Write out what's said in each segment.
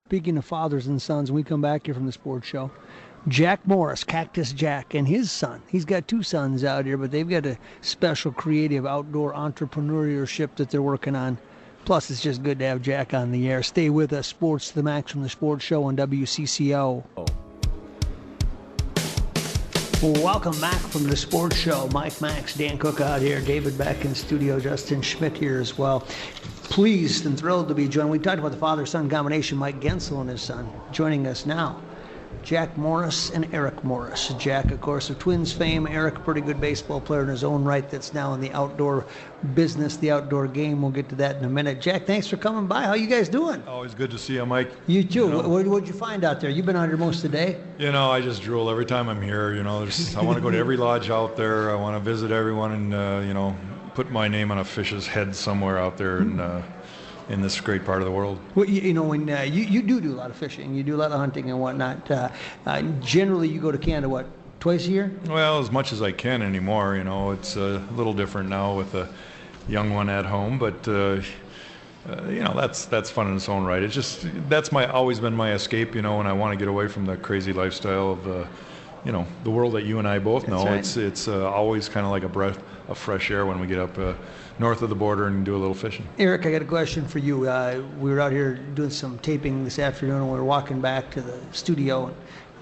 Speaking of fathers and sons, when we come back here from the sports show, Jack Morris, Cactus Jack, and his son. He's got two sons out here, but they've got a special creative outdoor entrepreneurship that they're working on. Plus, it's just good to have Jack on the air. Stay with us. Sports to the Max from the Sports Show on WCCO. Welcome back from the Sports Show. Mike Max, Dan Cook out here, David back in studio, Justin Schmidt here as well. Pleased and thrilled to be joined. We talked about the father-son combination, Mike Gensel and his son. Joining us now, Jack Morris and Eric Morris. Jack, of course, of Twins fame. Eric, a pretty good baseball player in his own right that's now in the outdoor business, the outdoor game. We'll get to that in a minute. Jack, thanks for coming by. How you guys doing? Always good to see you, Mike. You too. What'd you find out there? You've been out here most of the day? I just drool every time I'm here. I want to go to every lodge out there. I want to visit everyone and, put my name on a fish's head somewhere out there in this great part of the world. Well, when you do a lot of fishing, you do a lot of hunting and whatnot. Generally, you go to Canada, what, twice a year? Well, as much as I can anymore. It's a little different now with a young one at home, but that's fun in its own right. It's just that's always been my escape. When I want to get away from the crazy lifestyle of the world that you and I both know. That's right. It's always kind of like a breath of fresh air when we get up north of the border and do a little fishing. Eric, I got a question for you. We were out here doing some taping this afternoon, and we were walking back to the studio.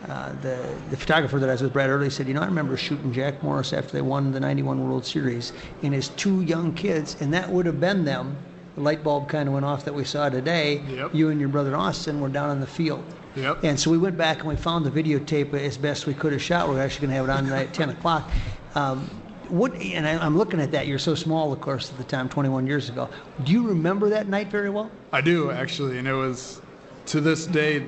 The photographer that I was with, Brad Early, said, I remember shooting Jack Morris after they won the 91 World Series and his two young kids, and that would have been them. The light bulb kind of went off that we saw today. Yep. You and your brother Austin were down on the field. Yep. And so we went back and we found the videotape as best we could have shot. We're actually going to have it on tonight at 10 o'clock. I'm looking at that. You're so small, of course, at the time, 21 years ago. Do you remember that night very well? I do, actually, and it was, to this day,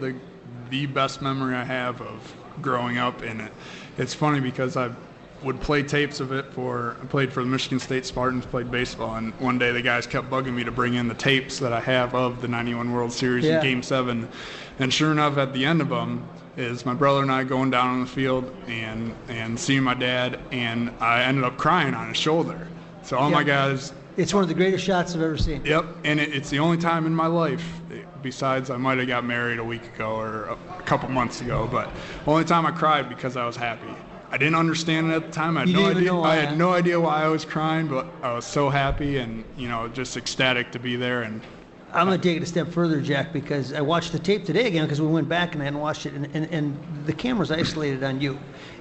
the best memory I have of growing up in it. It's funny because I would play tapes of it I played for the Michigan State Spartans, played baseball, and one day the guys kept bugging me to bring in the tapes that I have of the 91 World Series in Game 7. And sure enough, at the end of them is my brother and I going down on the field and seeing my dad, and I ended up crying on his shoulder. So all my guys... It's one of the greatest shots I've ever seen. Yep, and it's the only time in my life, besides I might have got married a week ago or a couple months ago, but only time I cried because I was happy. I didn't understand it at the time. I had no idea why I was crying, but I was so happy and, just ecstatic to be there. And I'm going to take it a step further, Jack, because I watched the tape today again because we went back and I hadn't watched it, and the camera's isolated on you,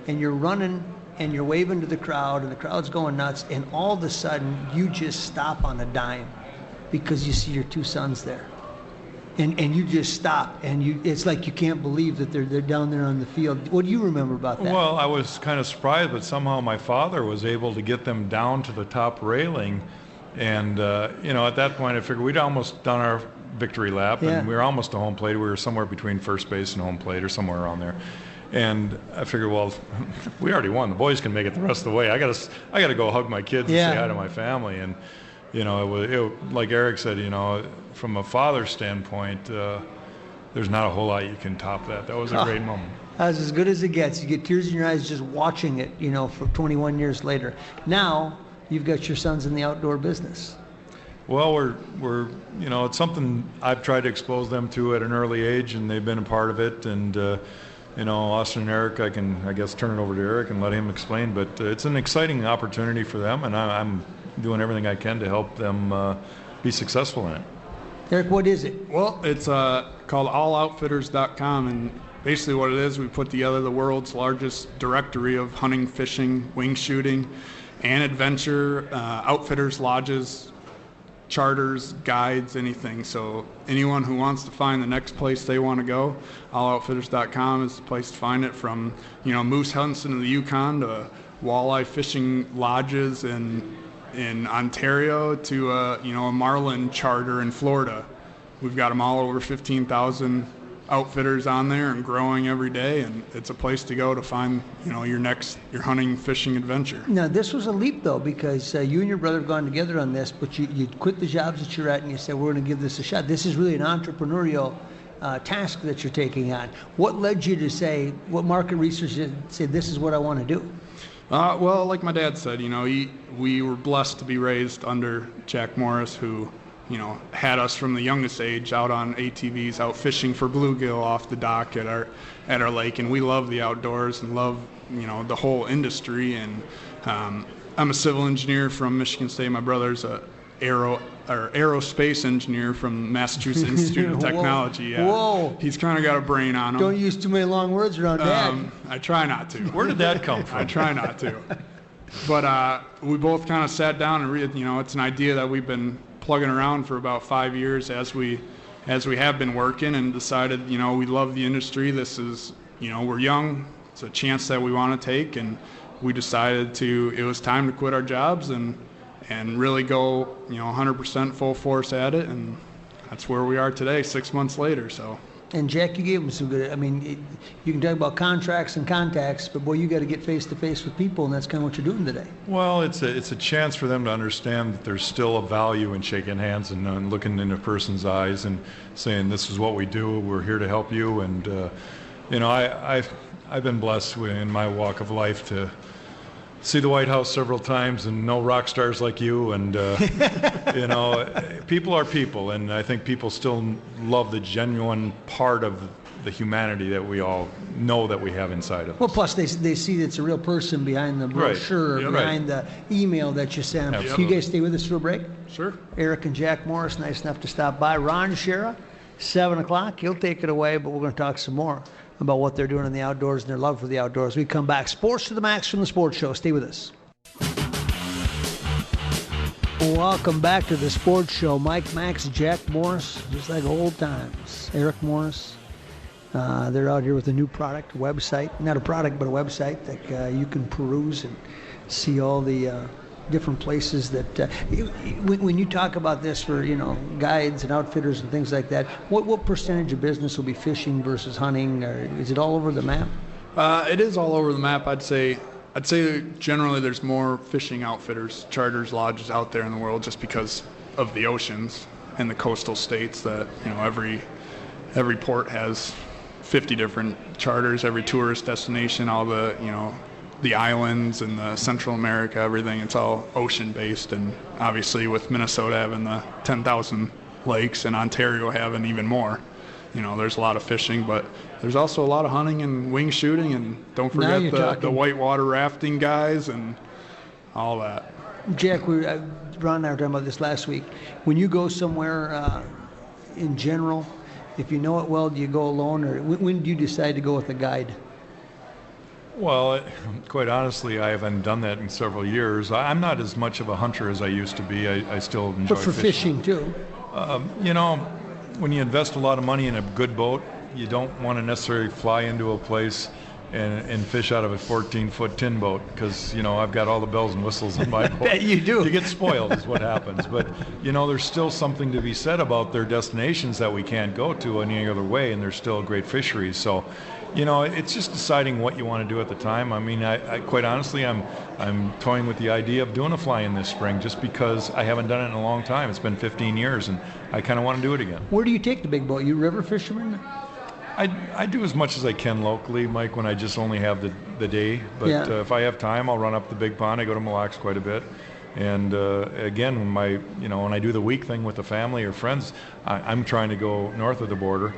and you're running and you're waving to the crowd, and the crowd's going nuts, and all of a sudden you just stop on a dime because you see your two sons there. And you just stop, and it's like you can't believe that they're down there on the field. What do you remember about that? Well, I was kind of surprised, but somehow my father was able to get them down to the top railing. And, at that point I figured we'd almost done our victory lap, and we were almost to home plate. We were somewhere between first base and home plate or somewhere around there. And I figured, well, we already won. The boys can make it the rest of the way. I got to go hug my kids and say hi to my family. And, like Eric said, from a father's standpoint, there's not a whole lot you can top that. That was a great moment. That's as good as it gets. You get tears in your eyes just watching it, for 21 years later. Now you've got your sons in the outdoor business. Well, we're it's something I've tried to expose them to at an early age, and they've been a part of it. And Austin and Eric, I guess turn it over to Eric and let him explain. But it's an exciting opportunity for them, and I'm doing everything I can to help them be successful in it. Eric, what is it? Well, it's called alloutfitters.com, and basically what it is, we put together the world's largest directory of hunting, fishing, wing shooting, and adventure, outfitters, lodges, charters, guides, anything. So anyone who wants to find the next place they want to go, alloutfitters.com is the place to find it, from moose hunts in the Yukon to walleye fishing lodges in Ontario to a marlin charter in Florida. We've got them all over 15,000 outfitters on there and growing every day, and it's a place to go to find your hunting, fishing adventure. Now this was a leap though, because you and your brother have gone together on this, but you quit the jobs that you're at and you said, we're going to give this a shot. This is really an entrepreneurial task that you're taking on. What led you to say, what market research did say, this is what I want to do? Well, like my dad said, we were blessed to be raised under Jack Morris, who had us from the youngest age out on ATVs, out fishing for bluegill off the dock at our lake. And we love the outdoors and love, the whole industry. And I'm a civil engineer from Michigan State. My brother's a aerospace engineer from Massachusetts Institute of Technology. Yeah. Whoa. He's kind of got a brain on him. Don't use too many long words around Dad. I try not to. Where did that come from? I try not to. But we both kind of sat down and it's an idea that we've been plugging around for about 5 years as we have been working, and decided, we love the industry. This is, we're young. It's a chance that we want to take, and we decided it was time to quit our jobs and really go, 100% full force at it, and that's where we are today, 6 months later. So. And Jack, you gave them some good. You can talk about contracts and contacts, but boy, you got to get face to face with people, and that's kind of what you're doing today. Well, it's a chance for them to understand that there's still a value in shaking hands and looking in a person's eyes and saying, "This is what we do. We're here to help you." And I've been blessed in my walk of life to see the White House several times and know rock stars like you, and people are people, and I think people still love the genuine part of the humanity that we all know that we have inside of us. Well, plus they see that it's a real person behind the brochure, Right. behind the email that you send them. Absolutely. You guys stay with us for a break? Sure. Eric and Jack Morris, nice enough to stop by. Ron Shera, 7 o'clock. He'll take it away, but we're going to talk some more about what they're doing in the outdoors and their love for the outdoors. We come back. Sports to the Max from the Sports Show. Stay with us. Welcome back to the Sports Show. Mike, Max, Jack Morris, just like old times. Eric Morris. They're out here with a new product, website. Not a product, but a website that you can peruse and see all the different places that when you talk about this for guides and outfitters and things like that, what percentage of business will be fishing versus hunting, or is it all over the map? It is all over the map. I'd say generally there's more fishing outfitters, charters, lodges out there in the world, just because of the oceans and the coastal states that every port has 50 different charters, every tourist destination, all the islands and the Central America, everything, it's all ocean-based. And obviously with Minnesota having the 10,000 lakes and Ontario having even more, there's a lot of fishing, but there's also a lot of hunting and wing shooting, and don't forget the whitewater rafting guys and all that. Jack, Ron and I were talking about this last week. When you go somewhere in general, if you know it well, do you go alone, or when do you decide to go with a guide? Well, quite honestly, I haven't done that in several years. I'm not as much of a hunter as I used to be. I still enjoy But for fishing too. When you invest a lot of money in a good boat, you don't want to necessarily fly into a place and fish out of a 14-foot tin boat, because I've got all the bells and whistles in my boat. Bet you do. You get spoiled is what happens. But there's still something to be said about their destinations that we can't go to any other way, and there's still great fisheries. So it's just deciding what you want to do at the time. I quite honestly, I'm toying with the idea of doing a fly-in this spring, just because I haven't done it in a long time. It's been 15 years, and I kind of want to do it again. Where do you take the big boat? You river fisherman? I do as much as I can locally, Mike, when I just only have the day. But if I have time, I'll run up the big pond. I go to Mille Lacs quite a bit. And again, when I do the week thing with the family or friends, I'm trying to go north of the border.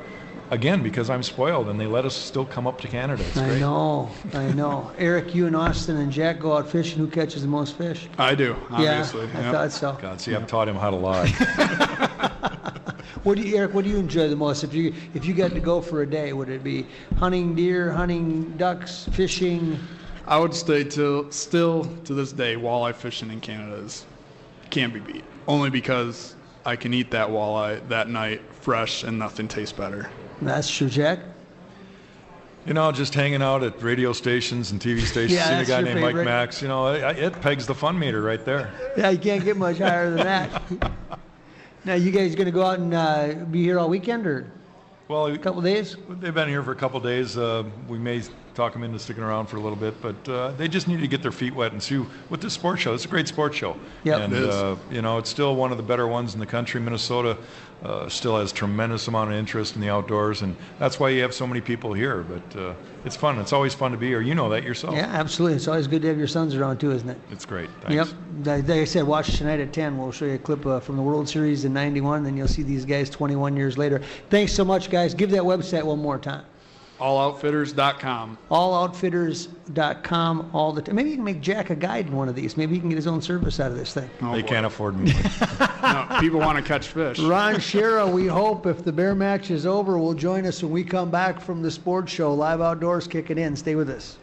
Again, because I'm spoiled, and they let us still come up to Canada. It's great. I know. Eric, you and Austin and Jack go out fishing. Who catches the most fish? I do, obviously. Yeah, I thought so. God, see, I've taught him how to lie. Eric, what do you enjoy the most? If you got to go for a day, would it be hunting deer, hunting ducks, fishing? I would say still to this day, walleye fishing in Canada can't be beat. Only because I can eat that walleye that night fresh, and nothing tastes better. That's true, Jack. Just hanging out at radio stations and TV stations, seeing a guy named Mike Max, it pegs the fun meter right there. Yeah, you can't get much higher than that. Now, you guys going to go out and be here all weekend, or a couple days? They've been here for a couple days. We may talk them into sticking around for a little bit, but they just need to get their feet wet and see what this sports show. It's a great sports show. Yep. And, it is. It's still one of the better ones in the country. Minnesota still has tremendous amount of interest in the outdoors, and that's why you have so many people here. But it's fun. It's always fun to be here. You know that yourself. Yeah, absolutely. It's always good to have your sons around too, isn't it? It's great. Thanks. Yep. Like I said, watch tonight at 10. We'll show you a clip from the World Series in '91, then you'll see these guys 21 years later. Thanks so much, guys. Give that website one more time. Alloutfitters.com. Alloutfitters.com all the time. Maybe you can make Jack a guide in one of these. Maybe he can get his own service out of this thing. They can't afford me. No, people want to catch fish. Ron Shera, we hope if the Bear match is over, will join us when we come back from the sports show. Live Outdoors kicking in. Stay with us.